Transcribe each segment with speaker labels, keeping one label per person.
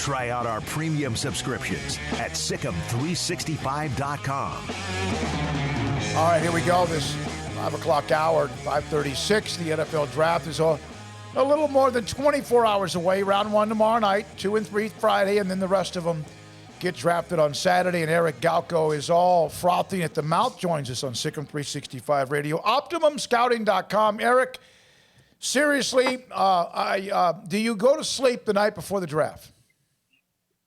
Speaker 1: Try out our premium subscriptions at SicEm365.com.
Speaker 2: All right, here we go. This 5 o'clock hour, 5:36. The NFL draft is a little more than 24 hours away. Round 1 tomorrow night, 2 and 3 Friday, and then the rest of them get drafted on Saturday. And Eric Galko is all frothing at the mouth. Joins us on SicEm365 Radio. OptimumScouting.com. Eric, seriously, do you go to sleep the night before the draft?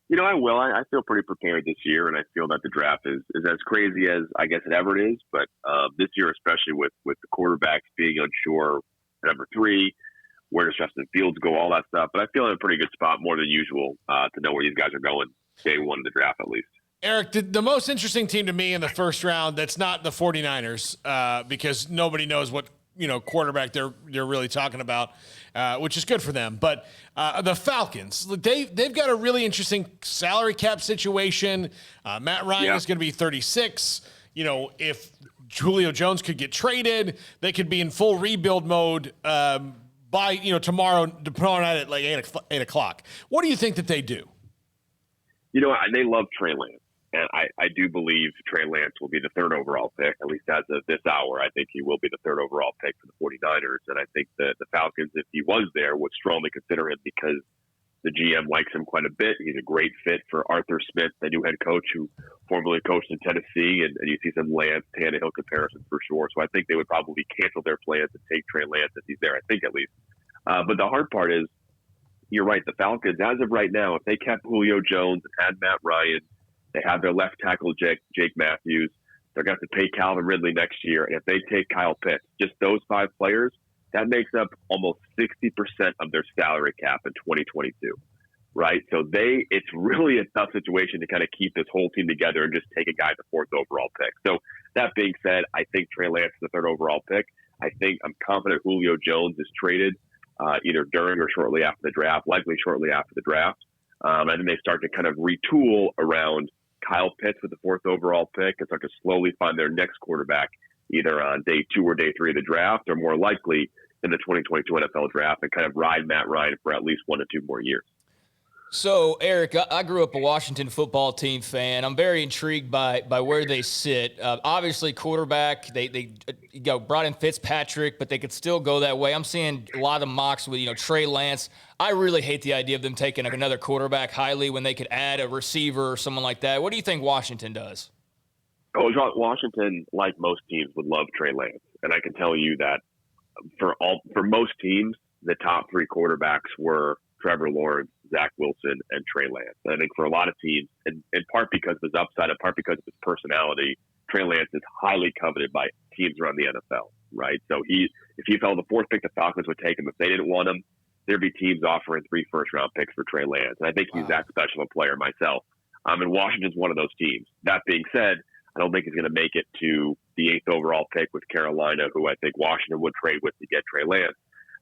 Speaker 3: You know, I will. I feel pretty prepared this year, and I feel that the draft is as crazy as I guess it ever is. But this year, especially with the quarterbacks being unsure, number 3, where does Justin Fields go, all that stuff. But I feel in a pretty good spot, more than usual, to know where these guys are going day 1 of the draft at least.
Speaker 4: Eric, the most interesting team to me in the first round, that's not the 49ers, because nobody knows what quarterback they're really talking about, which is good for them. But the Falcons, they've got a really interesting salary cap situation. Matt Ryan is going to be 36. If Julio Jones could get traded, they could be in full rebuild mode by tomorrow night at like 8 o'clock. What do you think that they do?
Speaker 3: They love Trey Lance. And I do believe Trey Lance will be the 3rd overall pick, at least as of this hour. I think he will be the 3rd overall pick for the 49ers. And I think that the Falcons, if he was there, would strongly consider him because the GM likes him quite a bit. He's a great fit for Arthur Smith, the new head coach who formerly coached in Tennessee. And you see some Lance, Tannehill comparisons for sure. So I think they would probably cancel their plans and take Trey Lance if he's there, I think at least. But the hard part is, you're right, the Falcons, as of right now, if they kept Julio Jones and had Matt Ryan, they have their left tackle, Jake Matthews. They're going to have to pay Calvin Ridley next year. And if they take Kyle Pitts, just those 5 players, that makes up almost 60% of their salary cap in 2022, right? So it's really a tough situation to kind of keep this whole team together and just take a guy at the 4th overall pick. So that being said, I think Trey Lance is the 3rd overall pick. I'm confident Julio Jones is traded either during or shortly after the draft, likely shortly after the draft. And then they start to kind of retool around Kyle Pitts with the 4th overall pick and start to slowly find their next quarterback either on day 2 or day 3 of the draft, or more likely in the 2022 NFL draft, and kind of ride Matt Ryan for at least 1 to 2 more years.
Speaker 5: So, Eric, I grew up a Washington football team fan. I'm very intrigued by where they sit. Obviously, quarterback, they brought in Fitzpatrick, but they could still go that way. I'm seeing a lot of mocks with, Trey Lance. I really hate the idea of them taking another quarterback highly when they could add a receiver or someone like that. What do you think Washington does?
Speaker 3: Oh, Washington, like most teams, would love Trey Lance. And I can tell you that for most teams, the top 3 quarterbacks were Trevor Lawrence, Zach Wilson, and Trey Lance. And I think for a lot of teams, and in part because of his upside, in part because of his personality, Trey Lance is highly coveted by teams around the NFL, right? So if he fell the 4th pick, the Falcons would take him. If they didn't want him, there'd be teams offering 3 first-round picks for Trey Lance. And I think he's that special a player myself. And Washington's one of those teams. That being said, I don't think he's going to make it to the 8th overall pick with Carolina, who I think Washington would trade with to get Trey Lance.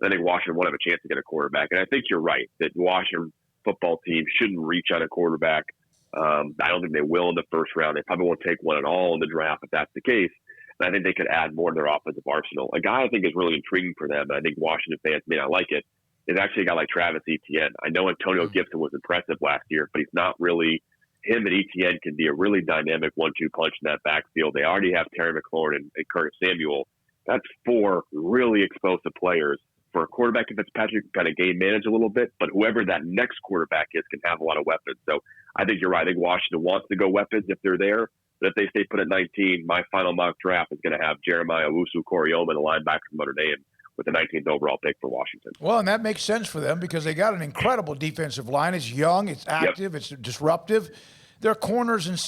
Speaker 3: I think Washington won't have a chance to get a quarterback. And I think you're right that Washington football team shouldn't reach on a quarterback. I don't think they will in the first round. They probably won't take one at all in the draft if that's the case. And I think they could add more to their offensive arsenal. A guy I think is really intriguing for them, and I think Washington fans may not like it, is actually a guy like Travis Etienne. I know Antonio Gibson was impressive last year, but he's not really – him and Etienne can be a really dynamic 1-2 punch in that backfield. They already have Terry McLaurin and Curtis Samuel. That's 4 really explosive players. For a quarterback, if Fitzpatrick can kind of game manage a little bit, but whoever that next quarterback is can have a lot of weapons. So I think you're right. I think Washington wants to go weapons if they're there. But if they stay put at 19, my final mock draft is going to have Jeremiah Owusu-Koramoah, a linebacker from Notre Dame, with the 19th overall pick for Washington.
Speaker 2: Well, and that makes sense for them because they got an incredible defensive line. It's young, it's active, It's disruptive. Their corners and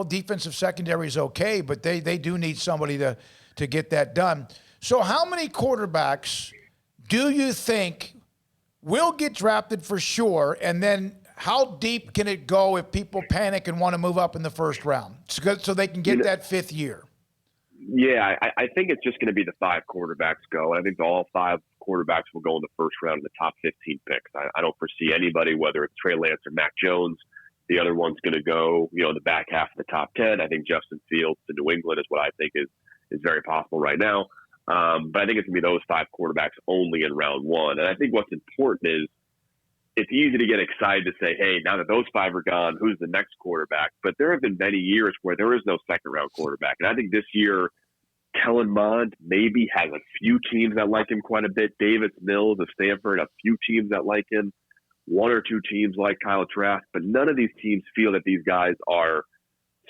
Speaker 2: defensive secondary is okay, but they do need somebody to get that done. So how many quarterbacks do you think will get drafted for sure? And then how deep can it go if people panic and want to move up in the first round so they can get that 5th year?
Speaker 3: Yeah, I think it's just going to be the 5 quarterbacks go. I think all 5 quarterbacks will go in the first round in the top 15 picks. I don't foresee anybody, whether it's Trey Lance or Mac Jones. The other one's going to go, in the back half of the top 10. I think Justin Fields to New England is what I think is very possible right now. But I think it's going to be those 5 quarterbacks only in round 1. And I think what's important is it's easy to get excited to say, hey, now that those 5 are gone, who's the next quarterback? But there have been many years where there is no second-round quarterback. And I think this year, Kellen Mond maybe has a few teams that like him quite a bit. Davis Mills of Stanford, a few teams that like him. 1 or 2 teams like Kyle Trask. But none of these teams feel that these guys are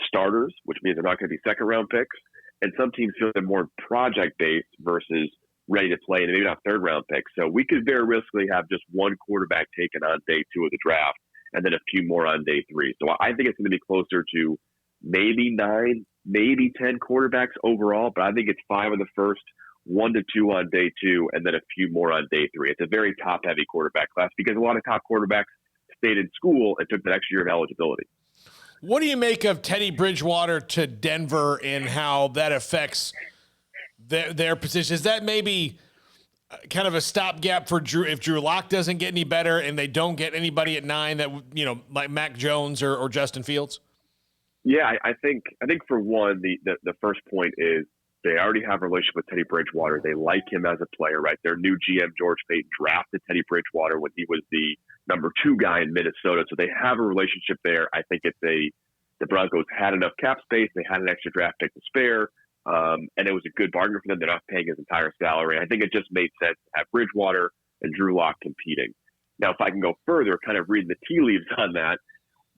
Speaker 3: starters, which means they're not going to be second-round picks. And some teams feel they're more project-based versus ready to play, and maybe not third-round picks. So we could very riskily have just 1 quarterback taken on day 2 of the draft and then a few more on day 3. So I think it's going to be closer to maybe 9, maybe 10 quarterbacks overall, but I think it's 5 in the first, 1 to 2 on day 2, and then a few more on day 3. It's a very top-heavy quarterback class because a lot of top quarterbacks stayed in school and took that extra year of eligibility.
Speaker 4: What do you make of Teddy Bridgewater to Denver and how that affects their position? Is that maybe kind of a stopgap for Drew if Drew Lock doesn't get any better and they don't get anybody at 9 that, like Mac Jones or Justin Fields?
Speaker 3: Yeah, I think for one, the first point is they already have a relationship with Teddy Bridgewater. They like him as a player, right? Their new GM, George Payton, drafted Teddy Bridgewater when he was the number 2 guy in Minnesota. So they have a relationship there. I think the Broncos had enough cap space. They had an extra draft pick to spare. And it was a good bargain for them. They're not paying his entire salary. I think it just made sense to have Bridgewater and Drew Lock competing. Now, if I can go further, kind of reading the tea leaves on that,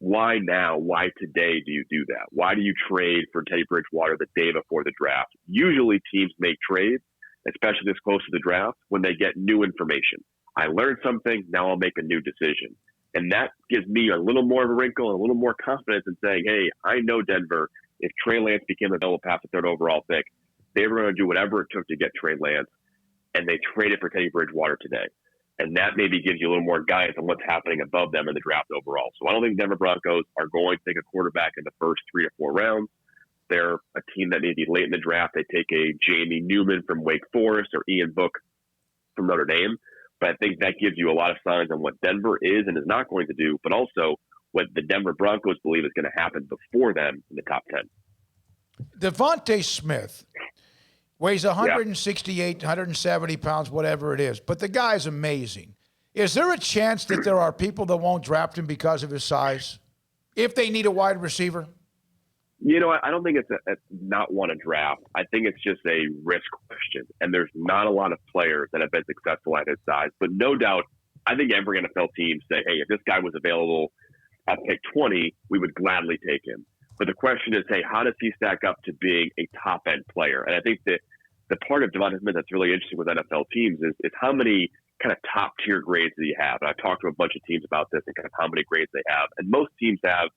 Speaker 3: why now? Why today do you do that? Why do you trade for Teddy Bridgewater the day before the draft? Usually teams make trades, especially this close to the draft, when they get new information. I learned something, now I'll make a new decision. And that gives me a little more of a wrinkle and a little more confidence in saying, hey, I know Denver, if Trey Lance became available past the 3rd overall pick, they were going to do whatever it took to get Trey Lance, and they traded for Teddy Bridgewater today. And that maybe gives you a little more guidance on what's happening above them in the draft overall. So I don't think Denver Broncos are going to take a quarterback in the first 3 to 4 rounds. They're a team that maybe late in the draft, they take a Jamie Newman from Wake Forest or Ian Book from Notre Dame. But I think that gives you a lot of signs on what Denver is and is not going to do, but also what the Denver Broncos believe is going to happen before them in the top 10.
Speaker 2: Devontae Smith weighs 168, 170 pounds, whatever it is. But the guy's amazing. Is there a chance that there are people that won't draft him because of his size if they need a wide receiver?
Speaker 3: I don't think it's a not want to draft. I think it's just a risk question. And there's not a lot of players that have been successful at his size. But no doubt, I think every NFL team say, hey, if this guy was available at pick 20, we would gladly take him. But the question is, hey, how does he stack up to being a top-end player? And I think that the part of Devontae Smith that's really interesting with NFL teams is how many kind of top-tier grades do you have? And I've talked to a bunch of teams about this and kind of how many grades they have. And most teams have,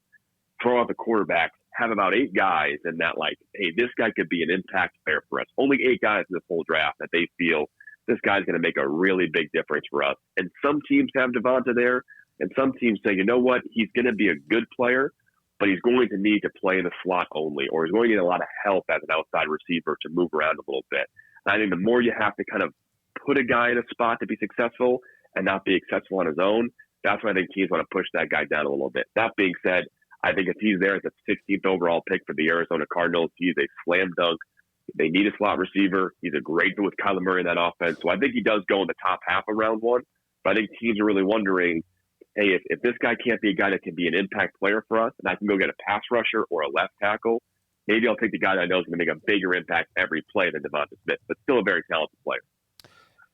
Speaker 3: throw out the quarterbacks, have about 8 guys in that, like, hey, this guy could be an impact player for us. Only 8 guys in this whole draft that they feel this guy's going to make a really big difference for us. And some teams have Devontae there, and some teams say, you know what, he's going to be a good player, but he's going to need to play in the slot only, or he's going to need a lot of help as an outside receiver to move around a little bit. And I think the more you have to kind of put a guy in a spot to be successful and not be successful on his own, that's why I think teams want to push that guy down a little bit. That being said, I think if he's there as the 16th overall pick for the Arizona Cardinals, he's a slam dunk. They need a slot receiver. He's a great fit with Kyler Murray in that offense. So I think he does go in the top half of round 1. But I think teams are really wondering, hey, if this guy can't be a guy that can be an impact player for us, and I can go get a pass rusher or a left tackle, maybe I'll take the guy that I know is going to make a bigger impact every play than Devontae Smith, but still a very talented player.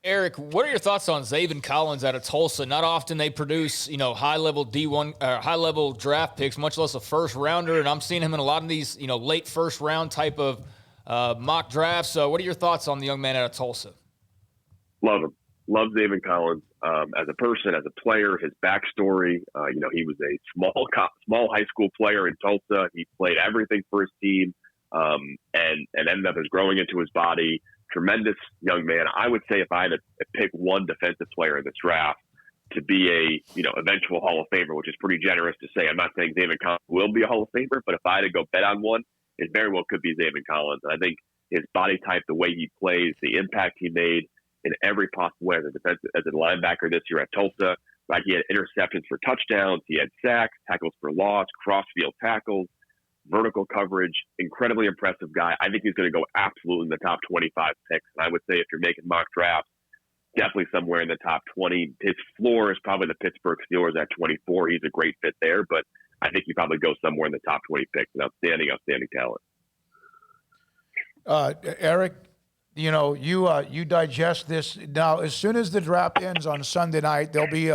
Speaker 5: Eric, what are your thoughts on Zaven Collins out of Tulsa? Not often they produce, high-level D1, high-level draft picks, much less a first-rounder, and I'm seeing him in a lot of these, late first-round type of mock drafts. So what are your thoughts on the young man out of Tulsa?
Speaker 3: Love him. Love Zaven Collins as a person, as a player, his backstory. He was a small high school player in Tulsa. He played everything for his team and ended up as growing into his body. Tremendous young man. I would say if I had to pick one defensive player in this draft to be a eventual Hall of Famer, which is pretty generous to say. I'm not saying Zaven Collins will be a Hall of Famer, but if I had to go bet on one, it very well could be Zaven Collins. And I think his body type, the way he plays, the impact he made in every possible way as a linebacker this year at Tulsa. Right, he had interceptions for touchdowns, he had sacks, tackles for loss, cross-field tackles, vertical coverage, incredibly impressive guy. I think he's going to go absolutely in the top 25 picks. And I would say if you're making mock drafts, definitely somewhere in the top 20. His floor is probably the Pittsburgh Steelers at 24. He's a great fit there, but I think he probably goes somewhere in the top 20 picks. An outstanding talent.
Speaker 2: Eric, you digest this now. As soon as the draft ends on Sunday night, there'll be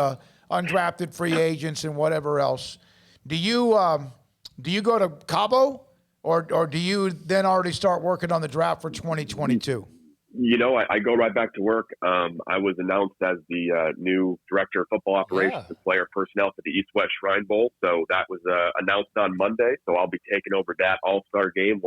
Speaker 2: undrafted free agents and whatever else. Do you go to Cabo, or do you then already start working on the draft for 2022?
Speaker 3: I go right back to work. I was announced as the new director of football operations and player personnel for the East-West Shrine Bowl. So that was announced on Monday. So I'll be taking over that All-Star game,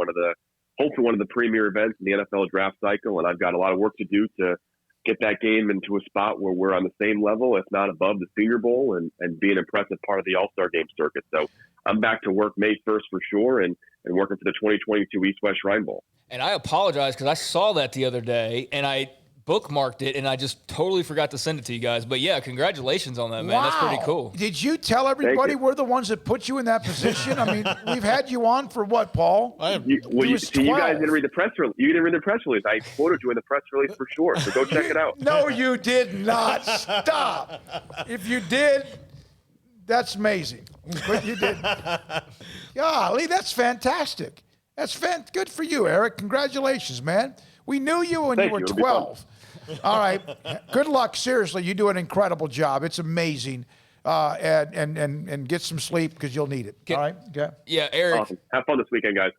Speaker 3: hopefully one of the premier events in the NFL draft cycle. And I've got a lot of work to do to get that game into a spot where we're on the same level, if not above the Senior Bowl, and be an impressive part of the All-Star game circuit. So I'm back to work May 1st for sure, and working for the 2022 East-West Shrine Bowl.
Speaker 5: And I apologize because I saw that the other day, and I bookmarked it, and I just totally forgot to send it to you guys. But, yeah, congratulations on that, man.
Speaker 2: Wow.
Speaker 5: That's pretty cool.
Speaker 2: Did you tell everybody we're the ones that put you in that position? I mean, we've had you on for what, Paul?
Speaker 3: You guys didn't read the press release. You didn't read the press release. I quoted you in the press release for sure, so go check it out.
Speaker 2: No, you did not. Stop. If you did, that's amazing. But you did. Golly, that's fantastic. That's good for you, Eric. Congratulations, man. We knew you when you were 12. All right. Good luck. Seriously, you do an incredible job. It's amazing. And get some sleep because you'll need it. All right? Okay.
Speaker 5: Yeah, Eric.
Speaker 3: Awesome. Have fun this weekend, guys.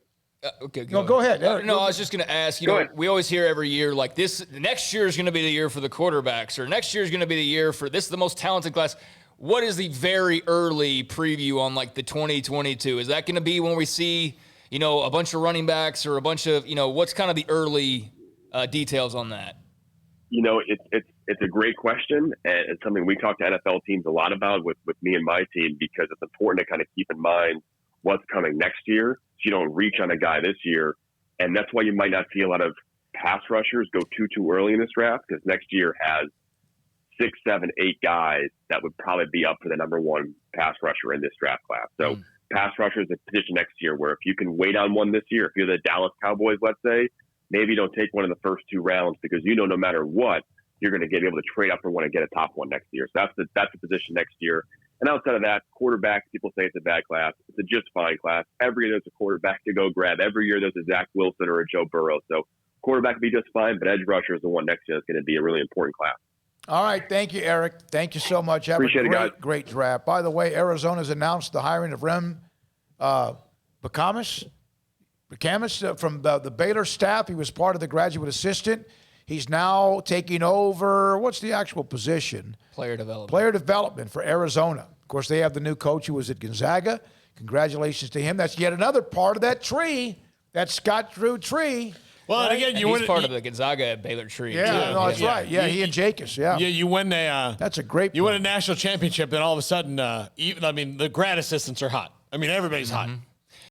Speaker 2: Okay. Go ahead. Eric.
Speaker 5: No, I was just going to ask, we always hear every year, like next year is going to be the year for the quarterbacks, or next year is going to be the year for this is the most talented class. What is the very early preview on like the 2022? Is that going to be when we see, a bunch of running backs or a bunch of, what's kind of the early details on that?
Speaker 3: It's a great question, and it's something we talk to NFL teams a lot about with me and my team, because it's important to kind of keep in mind what's coming next year, so you don't reach on a guy this year. And that's why you might not see a lot of pass rushers go too early in this draft, because next year has 6, 7, 8 guys that would probably be up for the number one pass rusher in this draft class. So pass rusher is a position next year where if you can wait on one this year, if you're the Dallas Cowboys, let's say, maybe you don't take one in the first 2 rounds, because no matter what, you're going to be able to trade up for one and get a top one next year. So that's the position next year. And outside of that, quarterback, people say it's a bad class. It's a just fine class. Every year there's a quarterback to go grab. Every year there's a Zach Wilson or a Joe Burrow. So quarterback would be just fine, but edge rusher is the one next year that's going to be a really important class. All
Speaker 2: right. Thank you, Eric. Thank you so much.
Speaker 3: Appreciate it,
Speaker 2: great draft. By the way, Arizona's announced the hiring of Rem Bakamis from the Baylor staff. He was part of the graduate assistant. He's now taking over, what's the actual position?
Speaker 5: Player development.
Speaker 2: Player development for Arizona. Of course, they have the new coach who was at Gonzaga. Congratulations to him. That's yet another part of that tree, that Scott Drew tree.
Speaker 4: Well,
Speaker 5: right?
Speaker 4: and again,
Speaker 5: he's part of the Gonzaga Baylor tree.
Speaker 2: Yeah,
Speaker 5: too.
Speaker 2: no, that's right. Yeah, he and Jacobs. Yeah,
Speaker 4: you win
Speaker 2: that's a great.
Speaker 4: You win a national championship, then all of a sudden, the grad assistants are hot. I mean, everybody's hot.